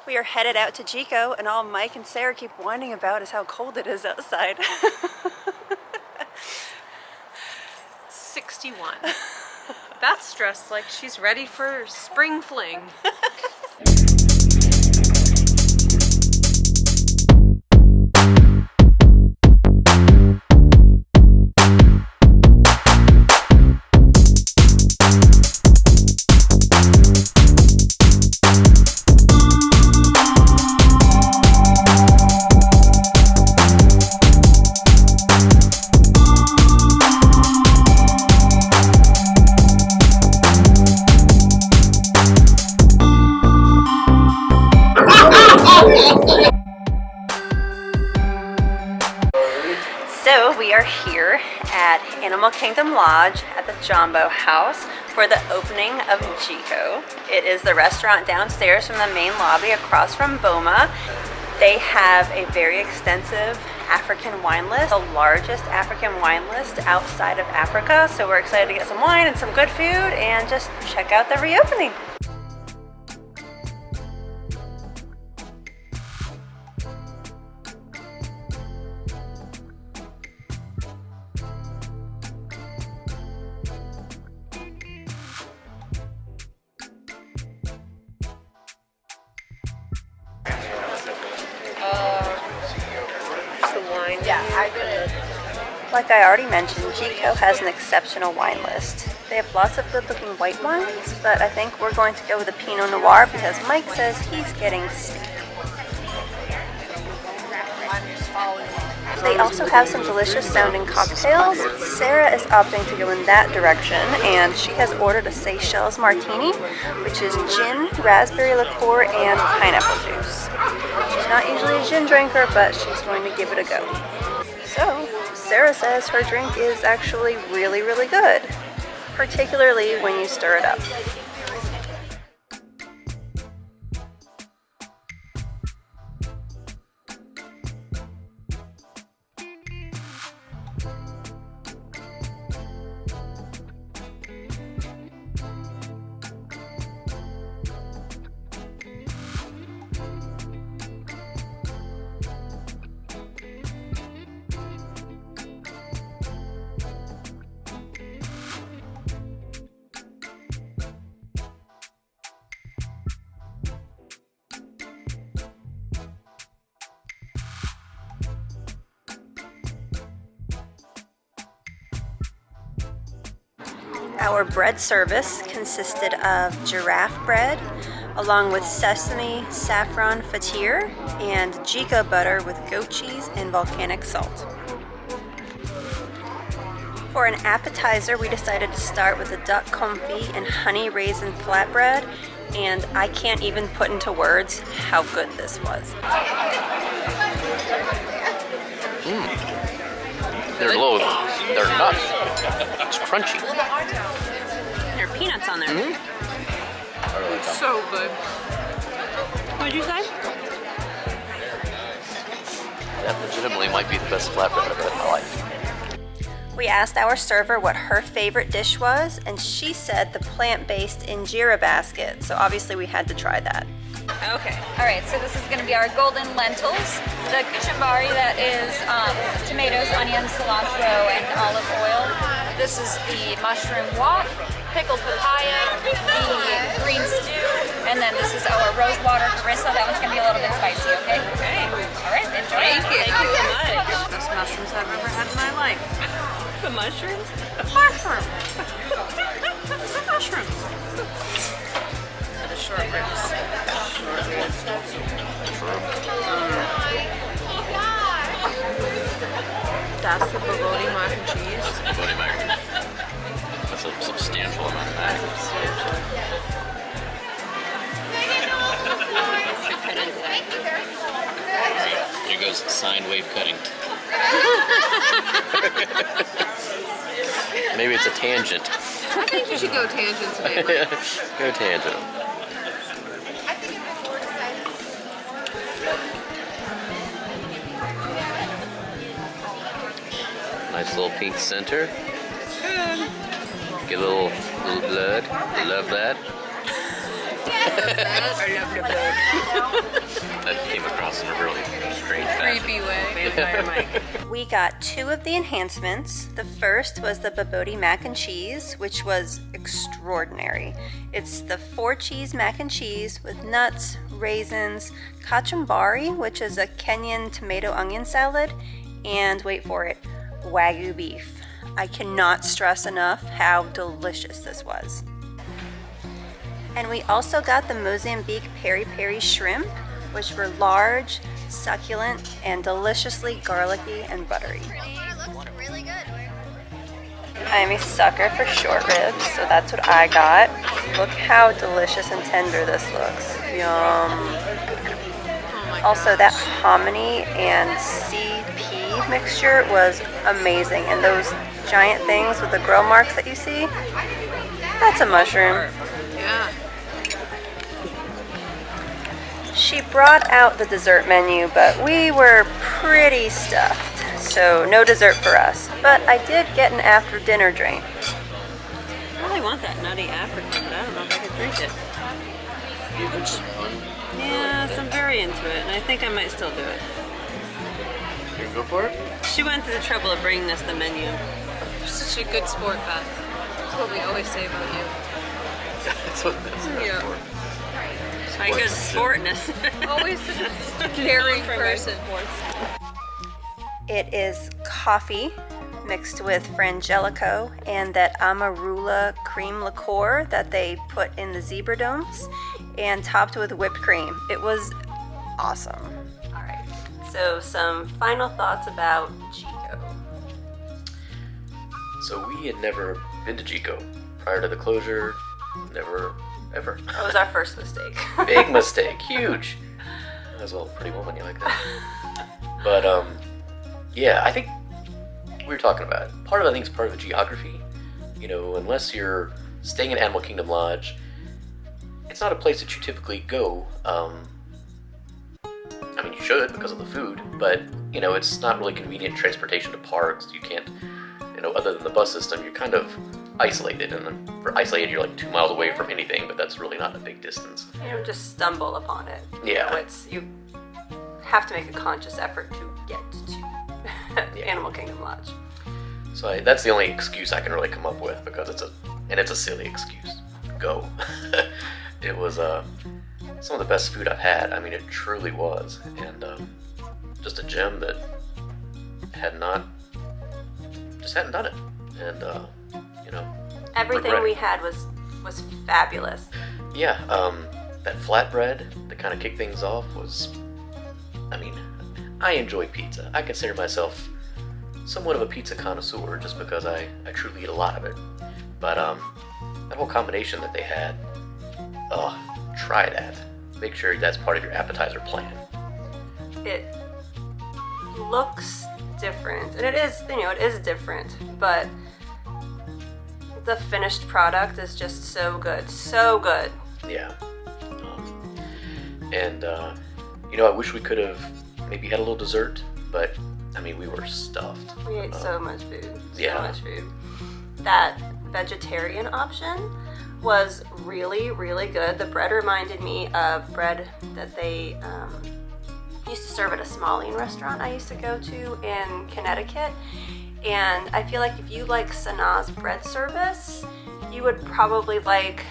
We are headed out to Jiko, and all Mike and Sarah keep whining about is how cold it is outside. 61. Beth's dressed like she's ready for spring fling. So we are here at Animal Kingdom Lodge at the Jambo house for the opening of Jiko. It is the restaurant downstairs from the main lobby across from Boma. They have a very extensive African wine list, the largest African wine list outside of Africa. So we're excited to get some wine and some good food and just check out the reopening. Like I already mentioned, Jiko has an exceptional wine list. They have lots of good-looking white wines, but I think we're going to go with a Pinot Noir because Mike says he's getting steak. They also have some delicious sounding cocktails. Sarah is opting to go in that direction, and she has ordered a Seychelles martini, which is gin, raspberry liqueur, and pineapple juice. She's not usually a gin drinker, but she's going to give it a go. So, Sarah says her drink is actually really, really good, particularly when you stir it up. Our bread service consisted of giraffe bread, along with sesame saffron fatir and Jiko butter with goat cheese and volcanic salt. For an appetizer, we decided to start with a duck confit and honey raisin flatbread, and I can't even put into words how good this was. They're low. They're nuts. It's crunchy. There are peanuts on there. It's so good. What'd you say? That legitimately might be the best flatbread I've had in my life. We asked our server what her favorite dish was, and she said the plant-based injera basket, so obviously we had to try that. Okay. All right, so this is going to be our golden lentils. The kuchimbari that is tomatoes, onions, cilantro, and olive oil. This is the mushroom wok, pickled papaya, the green stew, and then this is our rose water harissa. That one's going to be a little bit spicy, okay? Okay. All right, enjoy. Thank you so much. Best mushrooms I've ever had in my life. The mushrooms? Mushrooms. Mushrooms. For the short ribs. That's the Bogoti mac and cheese. Bogoti mac and cheese. That's a substantial amount of that. Alright, here goes sine wave cutting. Maybe it's a tangent. I think you should go tangent today. Go tangent. Nice little pink center. Get a little blood. I love that. I love the blood. there, Mike. We got 2 of the enhancements. The first was the Babodi mac and cheese, which was extraordinary. It's the 4-cheese mac and cheese with nuts, raisins, kachumbari, which is a Kenyan tomato onion salad, and wait for it, Wagyu beef. I cannot stress enough how delicious this was. And we also got the Mozambique peri-peri shrimp, which were large, succulent, and deliciously garlicky and buttery. It looks really good. I'm a sucker for short ribs, so that's what I got. Look how delicious and tender this looks. Yum. Also, that hominy and sea pea mixture was amazing. And those giant things with the grill marks that you see, that's a mushroom. Yeah. She brought out the dessert menu, but we were pretty stuffed, so no dessert for us. But I did get an after dinner drink. I really want that nutty African, but I don't know if I could drink it. Yes, I'm very into it, and I think I might still do it. You gonna go for it? She went to the trouble of bringing us the menu. You're such a good sport, Beth. That's what we always say about you. That's what that's Yeah. for. My good sportness. Always such a caring person. It is coffee mixed with frangelico and that amarula cream liqueur that they put in the zebra domes and topped with whipped cream. It was awesome. All right, so some final thoughts about Jiko. So we had never been to Jiko prior to the closure. Never, ever. That was our first mistake. Big mistake, huge. As well, pretty woman, you like that. But yeah, I think we were talking about it. Part of it, I think, is part of the geography. You know, unless you're staying in Animal Kingdom Lodge, it's not a place that you typically go. I mean, you should because of the food, but you know, it's not really convenient transportation to parks. You can't, you know, other than the bus system, you're kind of isolated, and for isolated, you're like 2 miles away from anything, but that's really not a big distance. You don't just stumble upon it. Yeah. You have to make a conscious effort to get to Animal Kingdom Lodge. So that's the only excuse I can really come up with because it's a silly excuse. Go. It was some of the best food I've had. I mean, it truly was, and just a gem that hadn't done it, and you know, Everything regret it. we had was fabulous. Yeah, that flatbread to kind of kick things off was, I mean, I enjoy pizza. I consider myself somewhat of a pizza connoisseur just because I truly eat a lot of it. But that whole combination that they had, try that. Make sure that's part of your appetizer plan. It looks different, and it is different, but the finished product is just so good, so good. Yeah. And you know, I wish we could have maybe had a little dessert, but I mean, we were stuffed. We ate so much food. Yeah. So much food. That vegetarian option was really, really good. The bread reminded me of bread that they used to serve at a Somalian restaurant I used to go to in Connecticut. And I feel like if you like Sanaa's bread service, you would probably like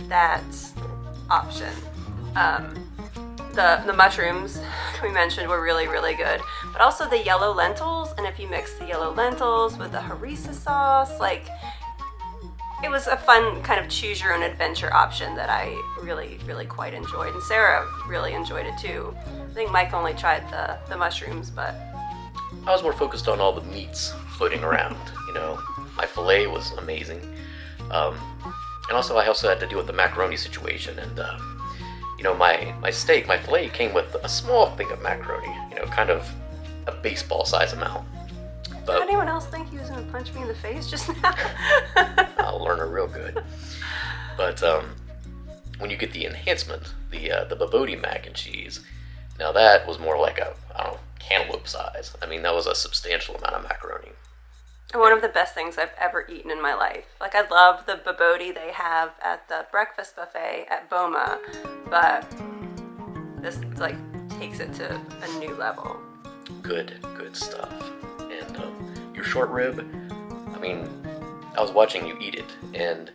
that option. The mushrooms we mentioned were really, really good, but also the yellow lentils. And if you mix the yellow lentils with the harissa sauce, like, it was a fun kind of choose your own adventure option that I really, really quite enjoyed. And Sarah really enjoyed it too. I think Mike only tried the mushrooms, but I was more focused on all the meats floating around. You know, my filet was amazing, and also I also had to deal with the macaroni situation. And you know, my steak, my filet came with a small thing of macaroni. You know, kind of a baseball size amount. But did anyone else think he was going to punch me in the face just now? I'll learn her real good. But when you get the enhancement, the Babodi mac and cheese, now that was more like a, I don't know, cantaloupe size. I mean, that was a substantial amount of macaroni. One of the best things I've ever eaten in my life. Like, I love the babodi they have at the breakfast buffet at Boma, but this like takes it to a new level. Good stuff. And your short rib, I mean, I was watching you eat it, and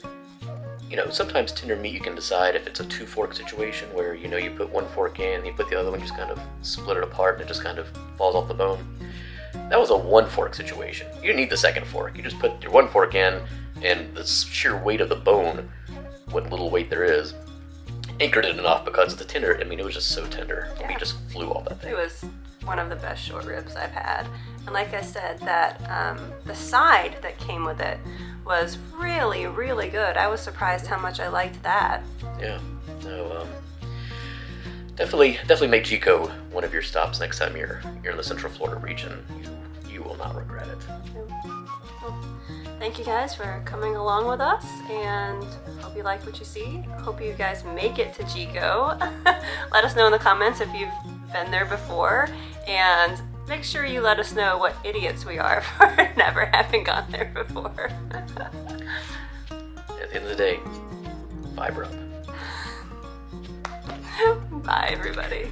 you know, sometimes tender meat you can decide if it's a 2-fork situation where, you know, you put one fork in and you put the other one, just kind of split it apart and it just kind of falls off the bone. That was a 1-fork situation. You didn't need the second fork. You just put your 1 fork in, and the sheer weight of the bone, what little weight there is, anchored it enough because the tender, I mean, it was just so tender. Yeah. We just flew off that thing. It was one of the best short ribs I've had. And like I said, that the side that came with it was really, really good. I was surprised how much I liked that. Yeah. No, definitely make Jiko one of your stops next time you're in the Central Florida region. You will not regret it. Well, thank you guys for coming along with us, and hope you like what you see. Hope you guys make it to Jiko. Let us know in the comments if you've been there before, and make sure you let us know what idiots we are for never having gone there before. At the end of the day, vibe up. Bye, everybody.